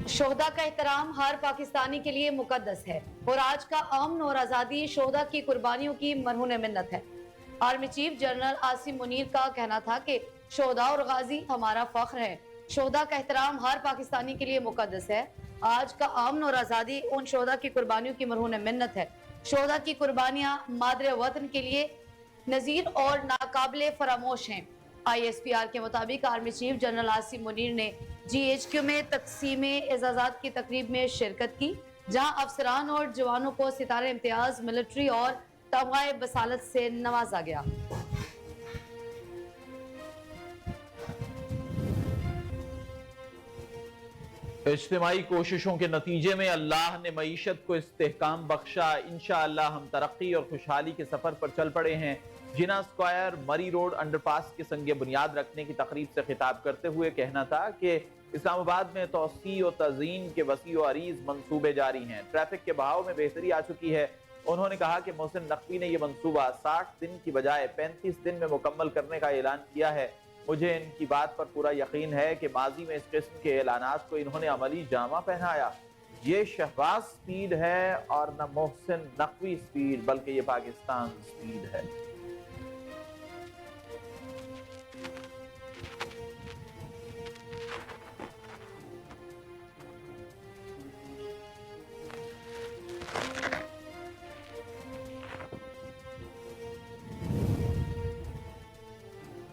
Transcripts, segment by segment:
शोहदा का एहतराम हर पाकिस्तानी के लिए मुकद्दस है और आज का अमन और आज़ादी शोहदा की कुर्बानियों की मरहून मिन्नत है। Army chief general Asim Munir का कहना था कि शोहदा और गाजी हमारा फख्र है। शोहदा का एहतराम हर पाकिस्तानी के लिए मुकद्दस है। आज का अमन और आज़ादी उन शोहदा की कुर्बानियों की मरहून मिन्नत है। शोहदा की कुर्बानियां मादरे वतन के लिए नजीर और नाकाबिले फरामोश हैं। ISPR के मुताबिक army chief general Asim Munir ने GHQ में तकसीम एजाजात की तकरीब में शिरकत की, जहां अफसरान और जवानों को सितारे इम्तियाज, मिलिट्री और तमगाए बसालत से नवाजा गया। इज्तिमाई कोशिशों के नतीजे में अल्लाह ने मईशत को इस्तेहकाम बख्शा। इंशाअल्लाह हम तरक्की और खुशहाली के सफर पर चल पड़े हैं। जिना स्क्वायर मरी रोड अंडरपास के संगे बुनियाद रखने की तकरीब से खिताब करते हुए कहना था कि इस्लामाबाद में तोसी और तज़ीन के वसी और अरीज मंसूबे जारी हैं। ट्रैफिक के बहाव में बेहतरी आ चुकी है। उन्होंने कहा कि मोहसिन नकवी ने यह मंसूबा 60 दिन की बजाय 35 दिन में मुकम्मल करने का ऐलान किया है। मुझे इनकी बात पर पूरा यकीन है कि माजी में इस किस्म के ऐलानात को इन्होंने अमली जामा पहनाया। ये शहबाज स्पीड है और न मोहसिन नकवी स्पीड, बल्कि ये पाकिस्तान स्पीड है।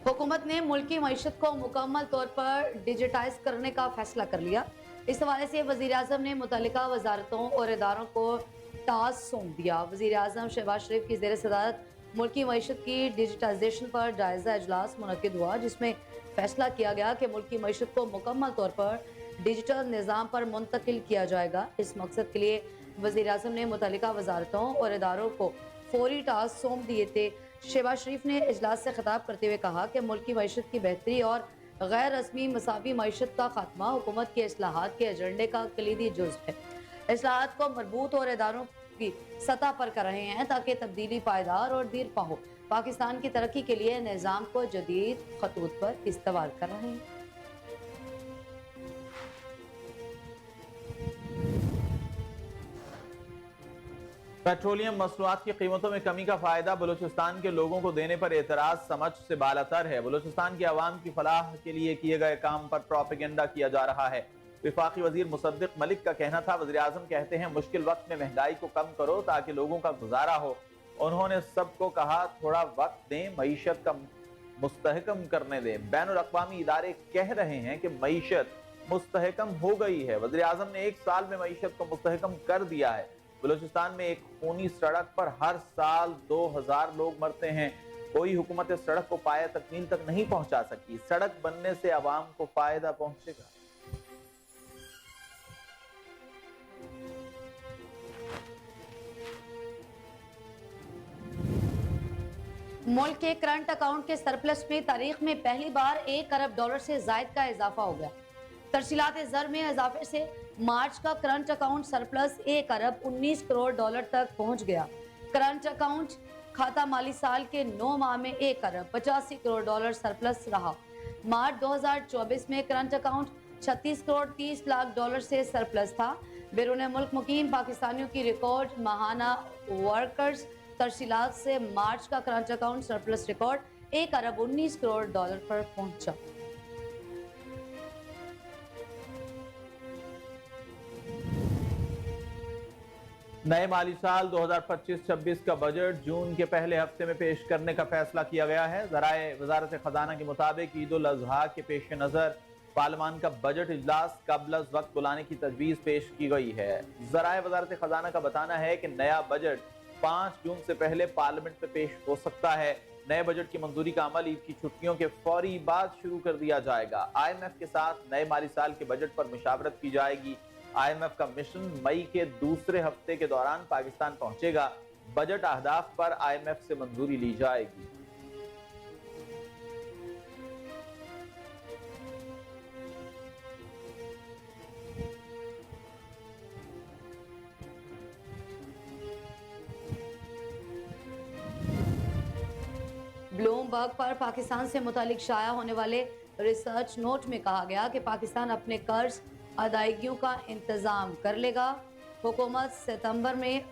हुकूमत ने मुल्की मईशत को मुकम्मल तौर पर डिजिटाइज करने का फैसला कर लिया। इस हवाले से वज़ीर आज़म ने मुतल्लिका वजारतों और इदारों को टास्क सौंप दिया। वज़ीर आज़म शहबाज शरीफ की ज़ेर सदारत मुल्की मईशत की डिजिटाइजेशन पर जायजा इजलास मुनक्किद हुआ, जिसमें फैसला किया गया कि मुल्की मईशत को मुकम्मल तौर पर डिजिटल निज़ाम पर मुंतकिल किया जाएगा। इस मकसद के लिए वज़ीर आज़म ने मुतल्लिका वजारतों और इदारों को फौरी टास्क सौंप दिए थे। शहबाज शरीफ ने इजलास से खिताब करते हुए कहा कि मुल्की मईशत की बेहतरी और गैर रस्मी मसावी मईशत का खात्मा हुकूमत के इस्लाहात के एजेंडे का कलीदी जुज़्व है। इस्लाहात को मरबूत और इदारों की सतह पर कर रहे हैं ताकि तब्दीली पायदार और दीरपा हो। पाकिस्तान की तरक्की के लिए निज़ाम को जदीद खतूत पर इस्तवार कर रहे हैं। पेट्रोलियम मसनूआत की कीमतों में कमी का फायदा बलूचिस्तान के लोगों को देने पर एतराज समझ से बालातर है। बलूचिस्तान की आवाम की फलाह के लिए किए गए काम पर प्रोपेगेंडा किया जा रहा है। वफाकी वजीर मुसद्दिक मलिक का कहना था, वज़ीर आज़म कहते हैं मुश्किल वक्त में महंगाई को कम करो ताकि लोगों का गुजारा हो। उन्होंने सबको कहा थोड़ा वक्त दें, मईशत का मुस्तहकम करने दें। बैनुल अक़वामी इदारे कह रहे हैं कि मईशत मुस्तहकम हो गई है। वज़ीर आज़म ने 1 साल में मईशत को मुस्तहकम कर दिया है। बलूचिस्तान में एक खूनी सड़क पर हर साल 2000 लोग मरते हैं। कोई हुकूमत इस सड़क को पाया तकमील तक नहीं पहुंचा सकती। सड़क बनने से आवाम को फायदा पहुंचेगा। मुल्क के करंट अकाउंट के सरप्लस में तारीख में पहली बार $1 अरब से जायद का इजाफा हो गया। तरसीलात ज़र में इजाफे से मार्च का करंट अकाउंट सरप्लस $1 अरब 19 करोड़ तक पहुंच गया। करंट अकाउंट खाता माली साल के 9 माह में $1 अरब 85 करोड़ सरप्लस रहा। मार्च 2024 में करंट अकाउंट $36 करोड़ 30 लाख से सरप्लस था। बैरून मुल्क मुकीम पाकिस्तानियों की रिकॉर्ड माहाना वर्कर्स तरसीलात से मार्च का करंट अकाउंट सरप्लस रिकॉर्ड $1 अरब 19 करोड़ पर पहुंचा। नए माली साल 2025-26 का बजट जून के पहले हफ्ते में पेश करने का फैसला किया गया है। ज़राए वजारत खजाना के मुताबिक ईद उल अज़हा के पेश नज़र पार्लियामान का बजट इजलास कबल अज़ वक्त बुलाने की तजवीज़ पेश की गई है। ज़राए वजारत खजाना का बताना है कि नया बजट 5 जून से पहले पार्लियामेंट में पेश हो सकता है। नए बजट की मंजूरी का अमल ईद की छुट्टियों के फौरी बाद शुरू कर दिया जाएगा। IMF के साथ नए माली साल के बजट पर मुशावरत की जाएगी। IMF का मिशन मई के दूसरे हफ्ते के दौरान पाकिस्तान पहुंचेगा। बजट अहदाफ पर IMF से मंजूरी ली जाएगी। ब्लूमबर्ग पर पाकिस्तान से मुतालिक शाया होने वाले रिसर्च नोट में कहा गया कि पाकिस्तान अपने कर्ज अदायगियों का इंतजाम कर लेगा। हुकूमत सितंबर में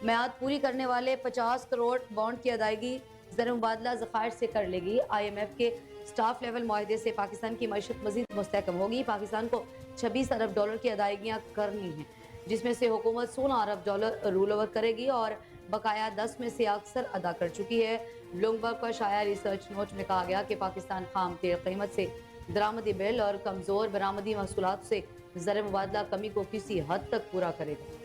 मियाद पूरी करने वाले 50 करोड़ बॉन्ड की अदायगी ज़र मुबादला ज़खायर से कर लेगी। IMF के स्टाफ लेवल मुआहदे से पाकिस्तान की मईशत मज़ीद मुस्तहकम होगी। पाकिस्तान को 26 अरब डॉलर की अदायगियाँ करनी हैं, जिसमें से हुकूमत 16 अरब डॉलर रोल ओवर करेगी और बकाया 10 में से अक्सर अदा कर चुकी है। ब्लूमबर्ग पर शाया रिसर्च नोट में कहा गया कि पाकिस्तान खाम तेल कीमत से दरामदी बिल और कमज़ोर बरामदी महसूलात से ज़र मुबादला कमी को किसी हद तक पूरा करेगा।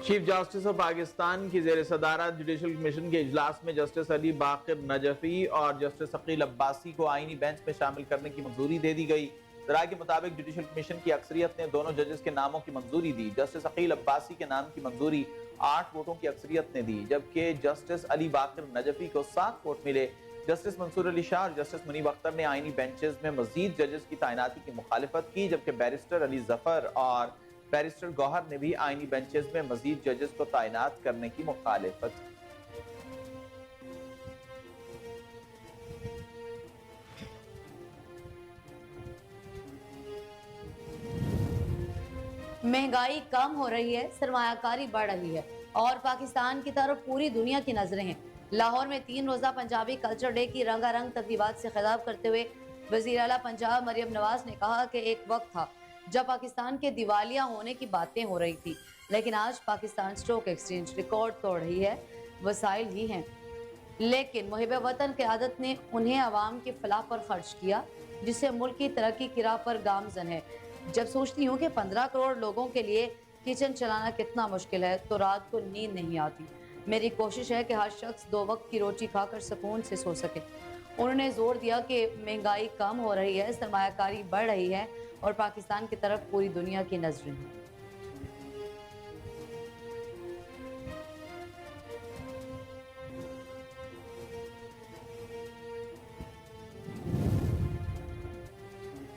चीफ जस्टिस ऑफ पाकिस्तान की जेर सदारत जुडिशल कमीशन के इजलास में जस्टिस अली बाकर नजफी और जस्टिस अकील अब्बासी को आईनी बेंच में शामिल करने की मंजूरी दे दी गई। राय के मुताबिक जुडिशल कमीशन की अक्सरियत ने दोनों जजेस के नामों की मंजूरी दी। जस्टिस अकील अब्बासी के नाम की मंजूरी 8 वोटों की अक्सरियत ने दी, जबकि जस्टिस अली बाकर नजफी को 7 वोट मिले। जस्टिस मंसूर अली शाह और जस्टिस मुनीब अख्तर ने आईनी बेंचेस में मजीद जजेस की तैनाती की मुखालिफत की, जबकि बैरिस्टर अली जफर और बैरिस्टर गौहर ने भी आईनी बेंचेस में मजीद जजेस को तैनात करने की मुखालिफत की। महंगाई कम हो रही है, सरमायाकारी बढ़ रही है और पाकिस्तान की तरफ पूरी दुनिया की नजरें हैं। लाहौर में 3 रोजा पंजाबी कल्चर डे की रंगारंग तकरीबात से खिताब करते हुए वजीर आला पंजाब मरियम नवाज ने कहा कि एक वक्त था जब पाकिस्तान के दिवालिया होने की बातें हो रही थी, लेकिन आज पाकिस्तान स्टॉक एक्सचेंज रिकॉर्ड तोड़ रही है। वसाइल ही हैं, लेकिन मुहिब वतन क़यादत ने उन्हें अवाम की फलाह पर खर्च किया, जिससे मुल्क की तरक्की की राह पर गामजन है। जब सोचती हूँ कि 15 करोड़ लोगों के लिए किचन चलाना कितना मुश्किल है, तो रात को नींद नहीं आती। मेरी कोशिश है कि हर शख्स 2 वक्त की रोटी खाकर सुकून से सो सके। उन्होंने जोर दिया कि महंगाई कम हो रही है, सरमायाकारी बढ़ रही है और पाकिस्तान की तरफ पूरी दुनिया की नजरें हैं।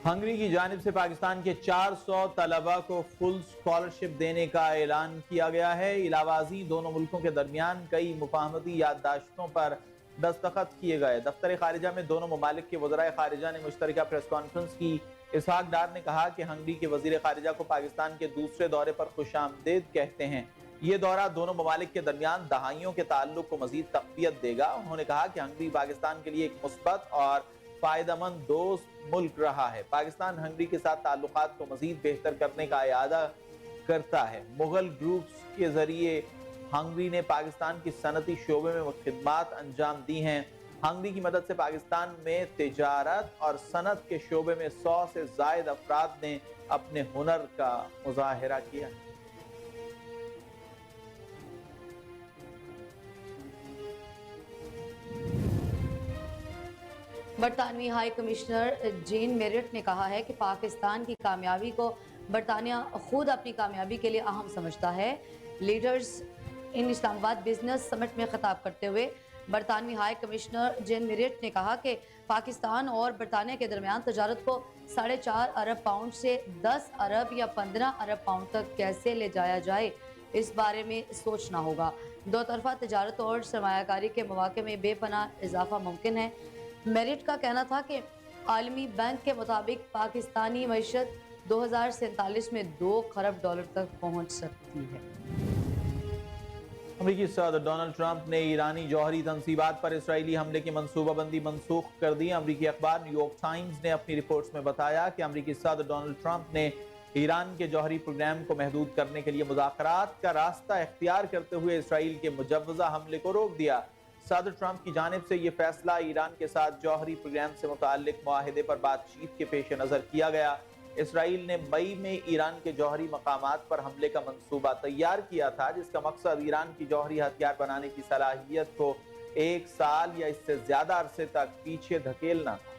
हंगरी की जानिब से पाकिस्तान के 400 तलबा को फुल स्कॉलरशिप देने का ऐलान किया गया है। इलावाजी दोनों मुल्कों के दरमियान कई मुफाहमती याददाश्तों पर दस्तखत किए गए। दफ्तर खारिजा में दोनों ममालिक के वज़राए खारिजा ने मुश्तरका प्रेस कॉन्फ्रेंस की। इसहाक डार ने कहा कि हंगरी के वजीर खारिजा को पाकिस्तान के दूसरे दौरे पर खुशामदीद कहते हैं। ये दौरा दोनों ममालिक के दरमियान दहाइयों के ताल्लुक को मजीद तक़वियत देगा। उन्होंने कहा कि हंगरी पाकिस्तान के लिए एक मुस्बत और फायदेमंद दोस्त मुल्क रहा है। पाकिस्तान हंगरी के साथ ताल्लुकात को मजीद बेहतर करने का इरादा करता है। मुगल ग्रुप्स के जरिए हंगरी ने पाकिस्तान की सनती शोबे में खिदमात अंजाम दी हैं। हंगरी की मदद से पाकिस्तान में तिजारत और सनत के शोबे में 100 से जायद अफराद ने अपने हुनर का मुजाहिरा किया। बरतानवी हाई कमिश्नर जीन मेरिट ने कहा है कि पाकिस्तान की कामयाबी को बरतानिया खुद अपनी कामयाबी के लिए अहम समझता है। Leaders in Islamabad business summit में खिताब करते हुए बरतानवी हाई कमिश्नर जीन मेरिट ने कहा कि पाकिस्तान और बरतानिया के दरमियान तजारत को 4.5 अरब पाउंड से 10 अरब या 15 अरब पाउंड तक कैसे ले जाया जाए, इस बारे में सोचना होगा। दो तरफा तजारत और सरमायाकारी के मौके में बेपनाह इजाफा मुमकिन है। मेरिट का कहना था कि आलमी बैंक के मुताबिक पाकिस्तानी मईशत 2047 में 2 खरब डॉलर तक पहुंच सकती है। अमेरिकी सदर डोनाल्ड ट्रंप ने ईरानी जौहरी तनसीबात पर इसराइली हमले की मनसूबाबंदी मनसूख कर दी। अमेरिकी अखबार न्यूयॉर्क टाइम्स ने अपनी रिपोर्ट्स में बताया कि अमेरिकी सदर डोनाल्ड ट्रंप ने ईरान के जौहरी प्रोग्राम को महदूद करने के लिए मुज़ाकरात का रास्ता इख्तियार करते हुए इसराइल के मुजव्वज़ा हमले को रोक दिया। सदर ट्रंप की जानिब से यह फैसला ईरान के साथ जौहरी प्रोग्राम से मुताल्लिक मुआहिदे पर बातचीत के पेश नज़र किया गया। इसराइल ने मई में ईरान के जौहरी मकामात पर हमले का मंसूबा तैयार किया था, जिसका मकसद ईरान की जौहरी हथियार बनाने की सलाहियत को 1 साल या इससे ज्यादा अरसे तक पीछे धकेलना था।